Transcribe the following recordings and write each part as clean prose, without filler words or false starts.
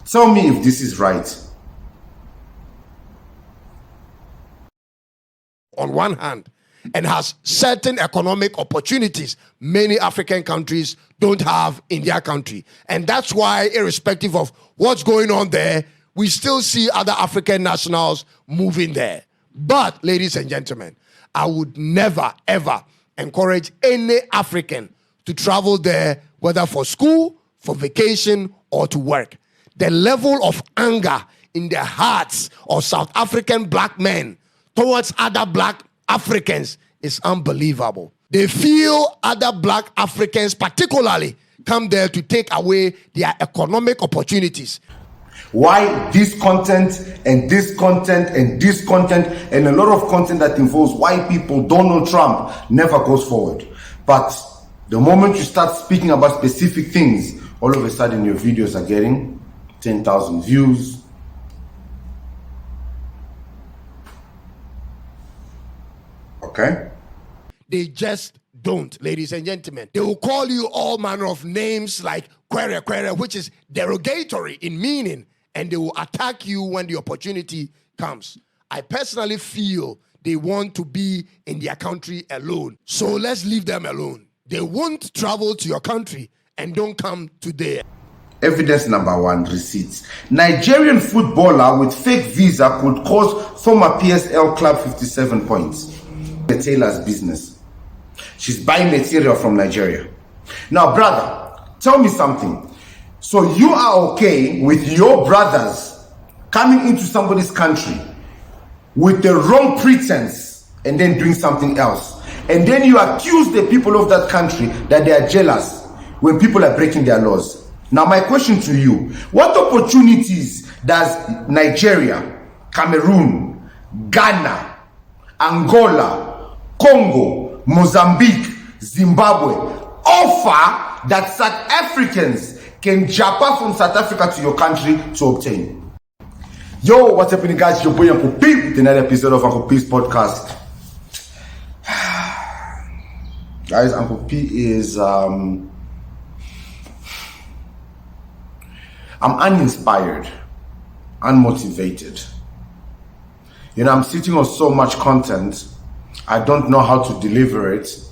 Tell me if this is right. On one hand, and has certain economic opportunities many African countries don't have in their country. And that's why, irrespective of what's going on there, we still see other African nationals moving there. But, ladies and gentlemen, I would never, ever encourage any African to travel there, whether for school, for vacation, or to work. The level of anger in the hearts of South African black men towards other black Africans is unbelievable. They feel other black Africans particularly come there to take away their economic opportunities. Why this content and this content and this content and a lot of content that involves white people, Donald Trump, never goes forward. But the moment you start speaking about specific things, all of a sudden your videos are getting 10,000 views. Okay? They just don't, ladies and gentlemen. They will call you all manner of names like quere, which is derogatory in meaning, and they will attack you when the opportunity comes. I personally feel they want to be in their country alone. So let's leave them alone. They won't travel to your country and don't come to there. Evidence number 1, receipts. Nigerian footballer with fake visa could cost former PSL club 57 points. The tailor's business. She's buying material from Nigeria. Now, brother, tell me something. So you are okay with your brothers coming into somebody's country with the wrong pretense and then doing something else, and then you accuse the people of that country that they are jealous when people are breaking their laws? Now, my question to you, what opportunities does Nigeria, Cameroon, Ghana, Angola, Congo, Mozambique, Zimbabwe offer that South Africans can japa from South Africa to your country to obtain? Yo, what's happening, guys? Your boy Uncle P with another episode of Uncle P's podcast. Guys, Uncle P is I'm uninspired, unmotivated. You know, I'm sitting on so much content, I don't know how to deliver it,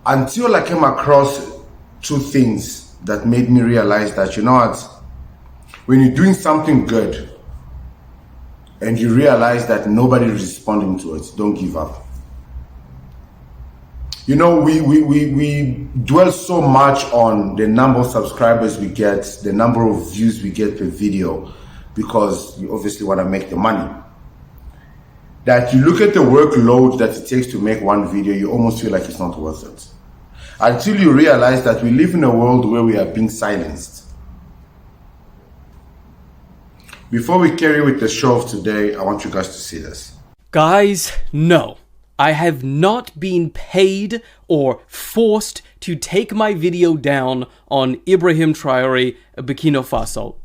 until I came across 2 things that made me realize that, you know what, when you're doing something good and you realize that nobody is responding to it, don't give up. You know, we dwell so much on the number of subscribers we get, the number of views we get per video, because you obviously want to make the money. That you look at the workload that it takes to make one video, you almost feel like it's not worth it. Until you realize that we live in a world where we are being silenced. Before we carry with the show of today, I want you guys to see this. Guys, no. I have not been paid or forced to take my video down on Ibrahim Traore, Burkina Faso.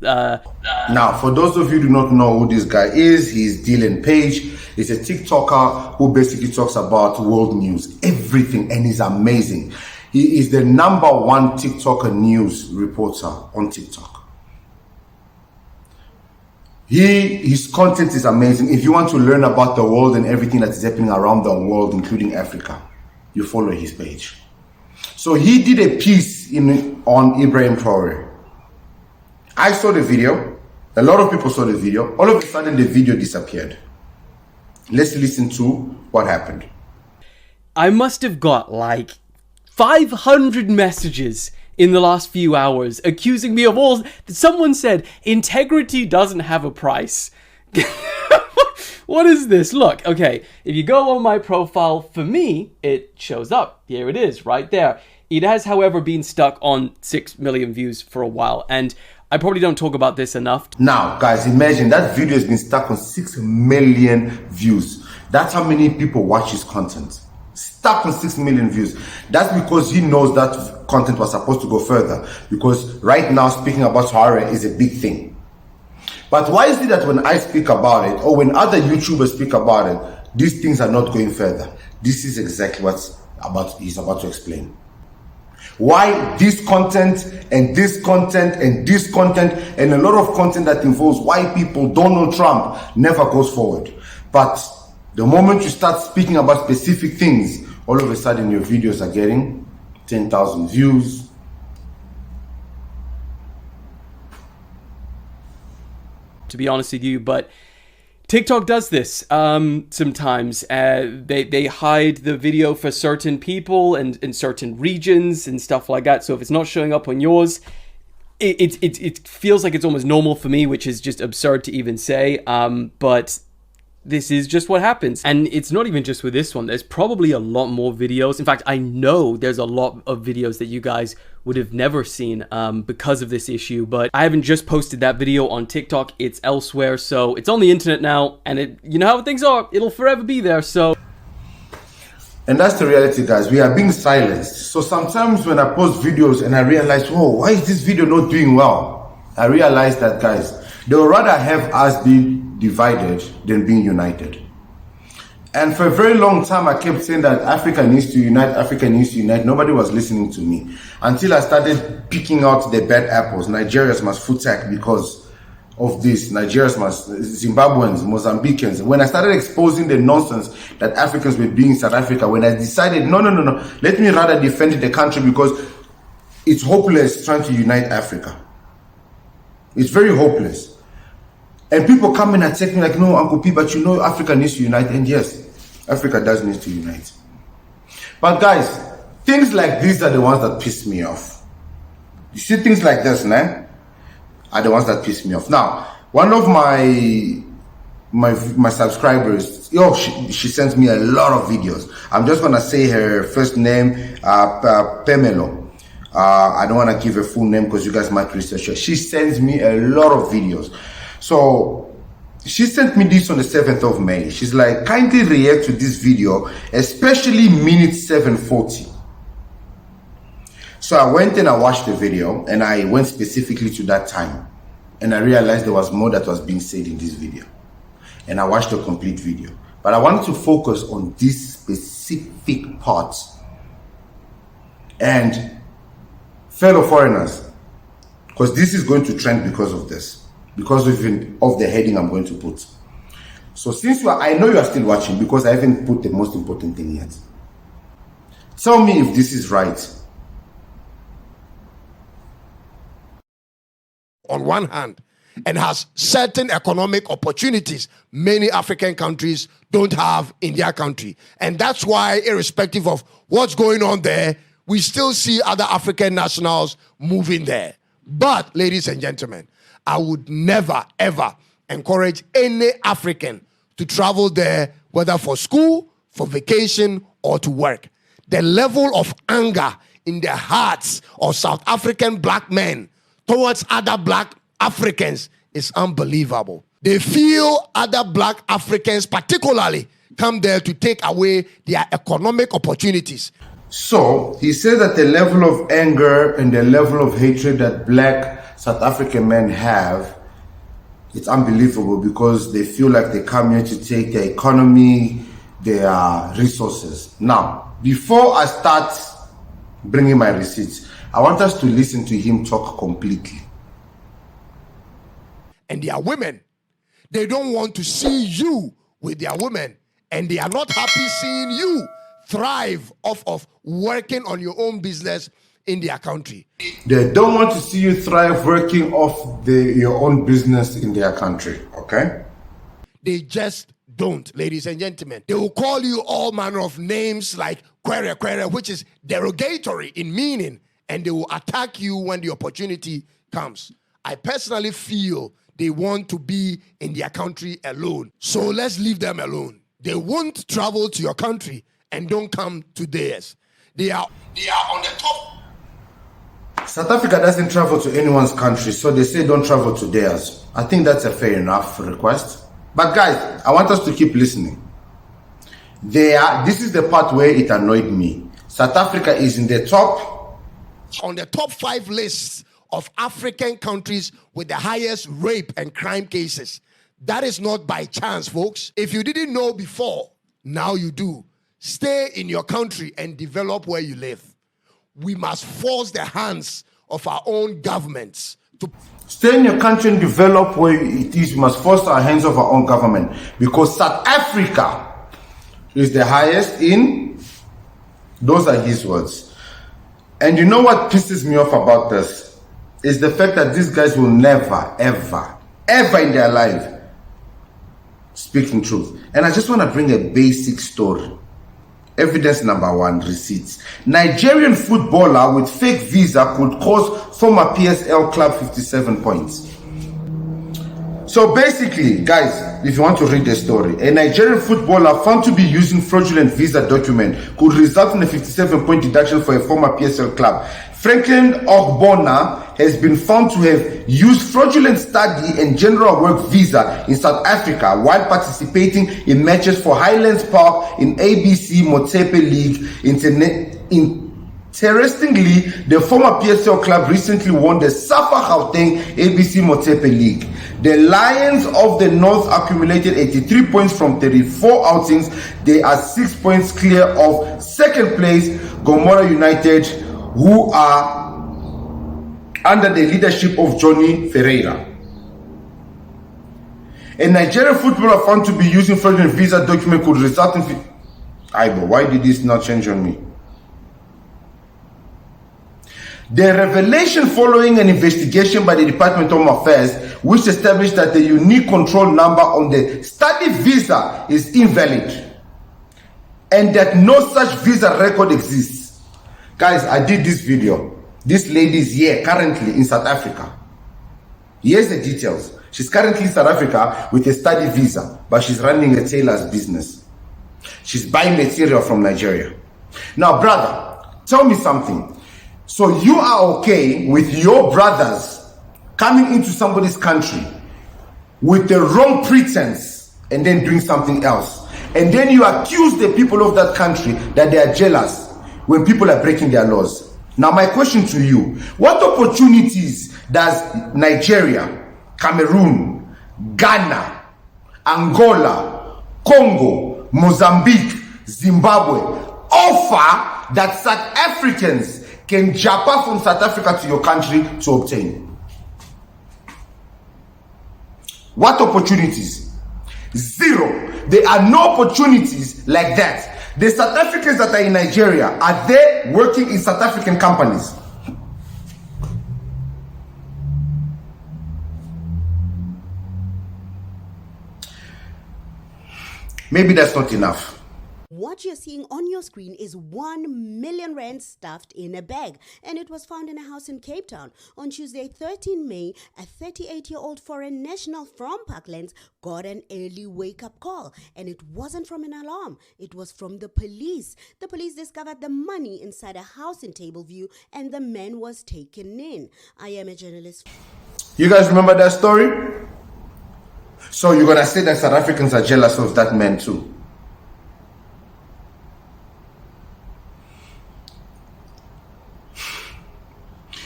Now, for those of you who do not know who this guy is, he's Dylan Paige. He's a TikToker who basically talks about world news, everything, and he's amazing. He is the #1 TikToker news reporter on TikTok. His content is amazing. If you want to learn about the world and everything that is happening around the world, including Africa, you follow his page. So he did a piece on Ibrahim Traore. I saw the video. A lot of people saw the video. All of a sudden, the video disappeared. Let's listen to what happened. I must have got like 500 messages in the last few hours accusing me of all. Someone said integrity doesn't have a price. What is this? Look, okay, if you go on my profile, for me, it shows up. Here it is, right there. It has, however, been stuck on 6 million views for a while, and I probably don't talk about this enough. Now, guys, imagine that video has been stuck on 6 million views. That's how many people watch his content. Stuck on 6 million views. That's because he knows that content was supposed to go further. Because right now, speaking about Traore is a big thing. But why is it that when I speak about it, or when other YouTubers speak about it, these things are not going further? This is exactly what he's about to explain. Why this content and this content and this content and a lot of content that involves white people, Donald Trump, never goes forward. But the moment you start speaking about specific things, all of a sudden your videos are getting 10,000 views. To be honest with you, but TikTok does this sometimes. They hide the video for certain people and in certain regions and stuff like that. So if it's not showing up on yours, it feels like it's almost normal for me, which is just absurd to even say. But this is just what happens. And it's not even just with this one. There's probably a lot more videos. In fact, I know there's a lot of videos that you guys would have never seen because of this issue. But I haven't just posted that video on TikTok. It's elsewhere. So it's on the internet now. And you know how things are. It'll forever be there. So. And that's the reality, guys. We are being silenced. So sometimes when I post videos and I realize, whoa, why is this video not doing well? I realize that, guys, they would rather have us be divided than being united. And for a very long time, I kept saying that Africa needs to unite, Africa needs to unite. Nobody was listening to me until I started picking out the bad apples. Nigerians must foot tech because of this. Nigerians must, Zimbabweans, Mozambicans. When I started exposing the nonsense that Africans were doing in South Africa, when I decided, no, let me rather defend the country because it's hopeless trying to unite Africa. It's very hopeless. And people come and attack me like, no, Uncle P, but you know Africa needs to unite. And yes, Africa does need to unite. But guys, things like these are the ones that piss me off. You see things like this, nah? Are the ones that piss me off. Now, one of my subscribers, she sends me a lot of videos. I'm just going to say her first name, Pamelo. I don't want to give her full name because you guys might research her. She sends me a lot of videos. So she sent me this on the 7th of May. She's like, kindly react to this video, especially minute 740. So I went and I watched the video and I went specifically to that time. And I realized there was more that was being said in this video. And I watched the complete video. But I wanted to focus on this specific part. And fellow foreigners, because this is going to trend because of this. Because of the heading I'm going to put. So since I know you are still watching because I haven't put the most important thing yet. Tell me if this is right. On one hand, and has certain economic opportunities many African countries don't have in their country. And that's why, irrespective of what's going on there, we still see other African nationals moving there. But, ladies and gentlemen, I would never, ever encourage any African to travel there, whether for school, for vacation, or to work. The level of anger in the hearts of South African black men towards other black Africans is unbelievable. They feel other black Africans particularly come there to take away their economic opportunities. So he said that the level of anger and the level of hatred that black South African men have, it's unbelievable because they feel like they come here to take their economy, their resources. Now, before I start bringing my receipts, I want us to listen to him talk completely. And they are women. They don't want to see you with their women. And they are not happy seeing you thrive off of working on your own business in their country. They don't want to see you thrive working off your own business in their country, okay? They just don't, ladies and gentlemen. They will call you all manner of names like quere, which is derogatory in meaning, and they will attack you when the opportunity comes. I personally feel they want to be in their country alone. So let's leave them alone. They won't travel to your country and don't come to theirs. They are on the top. South Africa doesn't travel to anyone's country, so they say don't travel to theirs. I think that's a fair enough request. But guys, I want us to keep listening. This is the part where it annoyed me. South Africa is on the top 5 lists of African countries with the highest rape and crime cases. That is not by chance, folks. If you didn't know before, now you do. Stay in your country and develop where you live. we must force the hands of our own governments to stay in your country and develop where it is. We must force our hands of our own government, because South Africa is the highest in, those are his words. And you know what pisses me off about this is the fact that these guys will never, ever, ever in their life speak in truth. And I just want to bring a basic story. Evidence number one, receipts. Nigerian footballer with fake visa could cost former PSL club 57 points. So basically, guys, if you want to read the story, a Nigerian footballer found to be using fraudulent visa document could result in a 57-point deduction for a former PSL club. Franklin Ogbonna has been found to have used fraudulent study and general work visa in South Africa while participating in matches for Highlands Park in ABC Motsepe League. Interestingly, the former PSL club recently won the Safa Gauteng ABC Motsepe League. The Lions of the North accumulated 83 points from 34 outings. They are 6 points clear of second place, Gomora United, who are under the leadership of Johnny Ferreira. A Nigerian footballer found to be using fraudulent visa document could result in... Aibo, why did this not change on me? The revelation following an investigation by the Department of Home Affairs, which established that the unique control number on the study visa is invalid and that no such visa record exists. Guys, I did this video. This lady is here currently in South Africa. Here's the details. She's currently in South Africa with a study visa, but she's running a tailor's business. She's buying material from Nigeria. Now, brother, tell me something. So you are okay with your brothers coming into somebody's country with the wrong pretense and then doing something else, and then you accuse the people of that country that they are jealous when people are breaking their laws? Now my question to you, what opportunities does Nigeria, Cameroon, Ghana, Angola, Congo, Mozambique, Zimbabwe offer that South Africans can japa from South Africa to your country to obtain? What opportunities? Zero. There are no opportunities like that. The South Africans that are in Nigeria, are they working in South African companies? Maybe that's not enough. What you're seeing on your screen is 1 million rand stuffed in a bag, and it was found in a house in Cape Town. On Tuesday, 13 May, a 38-year-old foreign national from Parklands got an early wake-up call, and it wasn't from an alarm. It was from the police. The police discovered the money inside a house in Tableview, and the man was taken in. I am a journalist. You guys remember that story? So you're gonna say that South Africans are jealous of that man too?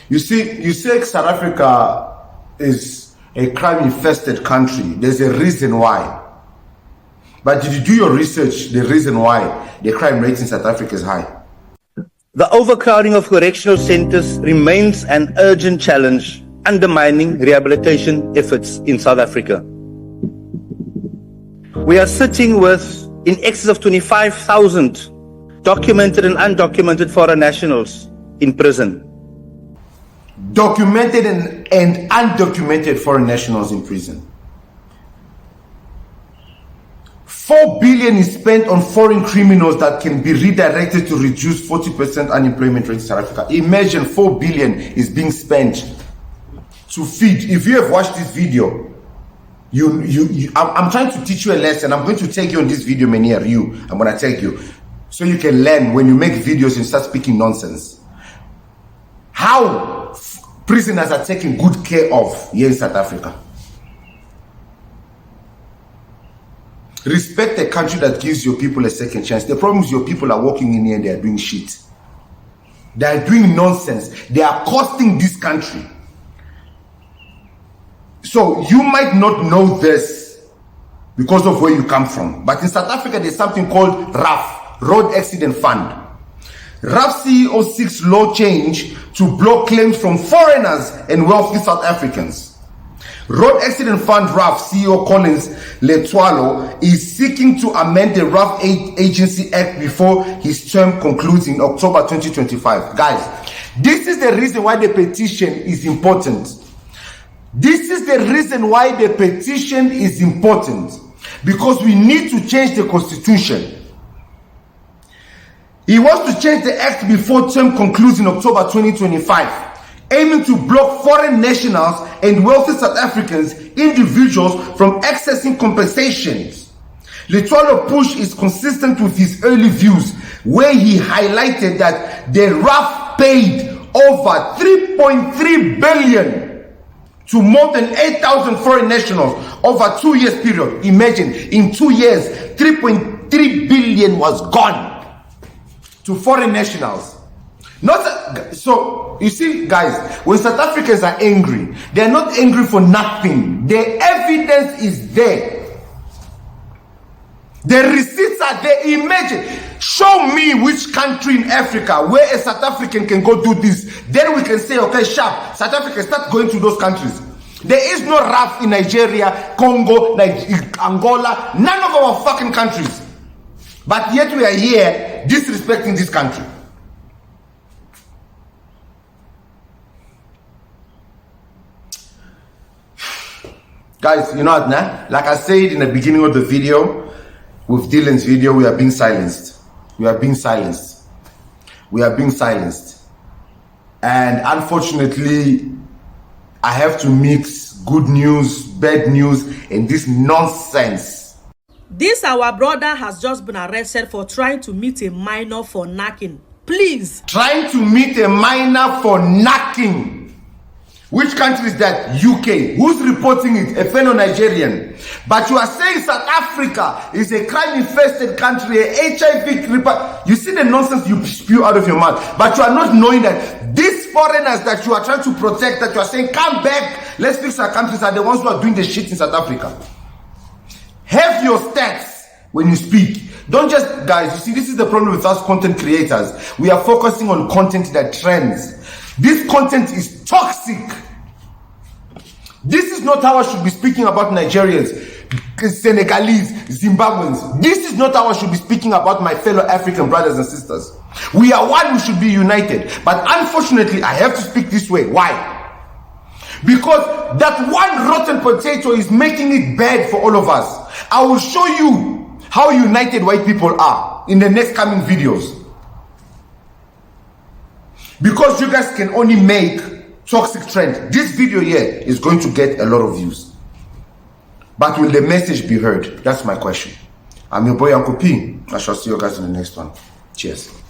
You see, you say South Africa is a crime-infested country. There's a reason why. But did you do your research, the reason why the crime rate in South Africa is high? The overcrowding of correctional centers remains an urgent challenge, undermining rehabilitation efforts in South Africa. We are sitting with in excess of 25,000 documented and undocumented foreign nationals in prison. Documented and undocumented foreign nationals in prison. 4 billion is spent on foreign criminals that can be redirected to reduce 40% unemployment rate in South Africa. Imagine 4 billion is being spent to feed. If you have watched this video, I'm trying to teach you a lesson. I'm going to take you on this video, many of you. I'm going to take you so you can learn when you make videos and start speaking nonsense. How prisoners are taken good care of here in South Africa. Respect a country that gives your people a second chance. The problem is your people are walking in here and they are doing shit. They are doing nonsense. They are costing this country. So you might not know this because of where you come from. But in South Africa, there's something called RAF, Road Accident Fund. RAF CEO seeks law change to block claims from foreigners and wealthy South Africans. Road Accident Fund RAF CEO Collins Letwalo is seeking to amend the RAF Agency Act before his term concludes in October 2025. Guys, this is the reason why the petition is important. This is the reason why the petition is important. Because we need to change the constitution. He wants to change the act before term concludes in October 2025, aiming to block foreign nationals and wealthy South Africans, individuals from accessing compensations. Letwalo's push is consistent with his early views, where he highlighted that the RAF paid over 3.3 billion to more than 8,000 foreign nationals over a 2 years period. Imagine, in 2 years, 3.3 billion was gone to foreign nationals. So you see, guys, when South Africans are angry, they are not angry for nothing. The evidence is there. The receipts are there. Imagine, show me which country in Africa where a South African can go do this. Then we can say, okay, sharp, South Africa, start going to those countries. There is no RAF in Nigeria, Congo, Angola, none of our fucking countries. But yet we are here disrespecting this country. Guys, you know what, nah? Like I said in the beginning of the video, with Dylan's video, we are being silenced. We are being silenced. We are being silenced. And unfortunately, I have to mix good news, bad news, and this nonsense. This our brother has just been arrested for trying to meet a minor for knacking. Please. Trying to meet a minor for knacking. Which country is that? UK. Who's reporting it? A fellow Nigerian. But you are saying South Africa is a crime-infested country, a HIV. You see the nonsense you spew out of your mouth. But you are not knowing that these foreigners that you are trying to protect, that you are saying, come back, let's fix our countries, are the ones who are doing the shit in South Africa. Have your stats when you speak. Don't just, guys, you see, this is the problem with us content creators. We are focusing on content that trends. This content is toxic. This is not how I should be speaking about Nigerians, Senegalese, Zimbabweans. This is not how I should be speaking about my fellow African brothers and sisters. We are one, we should be united. But unfortunately, I have to speak this way. Why? Because that one rotten potato is making it bad for all of us. I will show you how united white people are in the next coming videos. Because you guys can only make toxic trend. This video here is going to get a lot of views. But will the message be heard? That's my question. I'm your boy Uncle P. I shall see you guys in the next one. Cheers.